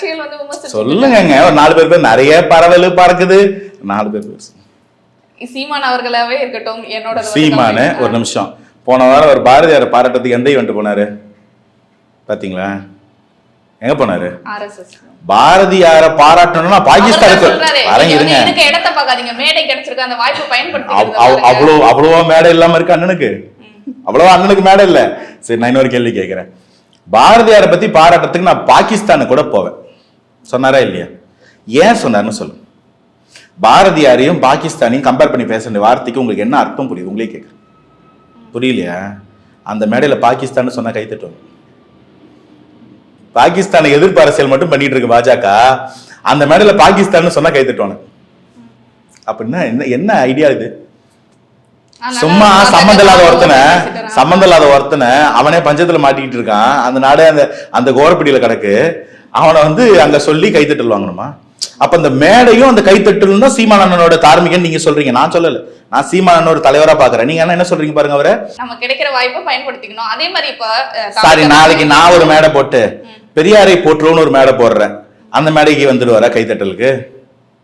கட்சிகள் வந்து விமர்சிச்சு சொல்லுங்க. ஒரு 4 பேர் நிறைய பரவல் பறக்குது. 4 பேர் சீமான் அவர்களாவே இருக்கட்டும். என்னோட சீமானு ஒரு நிமிஷம், போன வாரம் ஒரு பாரதியார் பாராட்டத்துக்கு எந்த ஈவெண்ட் போனாரு பாத்தீங்களா? எங்க போனாரு? ஆர்எஸ்எஸ். பாரதியார பாராட்டணும்னா பாகிஸ்தானுக்கு வரங்க இருங்க. இதுக்கு இடத்தை பார்க்காதீங்க, மேடை கிடைச்சிருக்கு, அந்த வாய்ப்பை பயன்படுத்தி. அவ்வளோ மேடை இல்லாம இருக்கு அண்ணனுக்கு, அவ்வளவா அண்ணனுக்கு மேடை இல்ல. சரி, நான் இன்னொரு கேள்வி கேட்கிறேன். பாரதியாரை பத்தி பாராட்டத்துக்கு நான் பாகிஸ்தானுக்கு கூட போவேன் சொன்னாரா இல்லையா? ஏன் சொன்னார்னு சொல்லு. பாரதியாரையும் பாகிஸ்தானையும் கம்பேர் பண்ணி பேசுற வார்த்தைக்கு உங்களுக்கு என்ன அர்த்தம் புரியுது? உங்களே கேட்குறேன். புரியலையா? அந்த மேடையில பாகிஸ்தான் சொன்னா கைத்தட்டுவாங்க. பாகிஸ்தானை எதிர்ப்பு அரசியல் மட்டும் பண்ணிட்டு இருக்கு பாஜக, அந்த மேடையில பாகிஸ்தான் சொன்னா கைத்தட்டுவாங்க. அப்படின்னா என்ன ஐடியா இது? சும்மா சம்பந்தம் இல்லாத ஒருத்தனை அவனே பஞ்சத்துல மாட்டிக்கிட்டு இருக்கான், அந்த நாடே அந்த கோரப்பிடியில கிடக்கு, அவனை வந்து அங்க சொல்லி கைத்தட்டல் வாங்கணுமா? அப்ப அந்த மேடையும் அந்த கைத்தட்டலும் தான் சீமானண்ணனோட தார்மீகன்னு நீங்க சொல்றீங்க. நான் சொல்லல, நான் சீமானண்ணன் ஒரு தலைவரா பாக்குறேன். நீங்க என்ன சொல்றீங்க பாருங்க. அவரை நம்ம கிடைக்கிற வாய்ப்பை பயன்படுத்திக்கணும். அதே மாதிரி இப்ப சாரி, நாளைக்கு நான் ஒரு மேடை போட்டு பெரியாரை போட்டுருவோன்னு ஒரு மேடை போடுறேன், அந்த மேடைக்கு வந்துடுவாரா கைத்தட்டலுக்கு?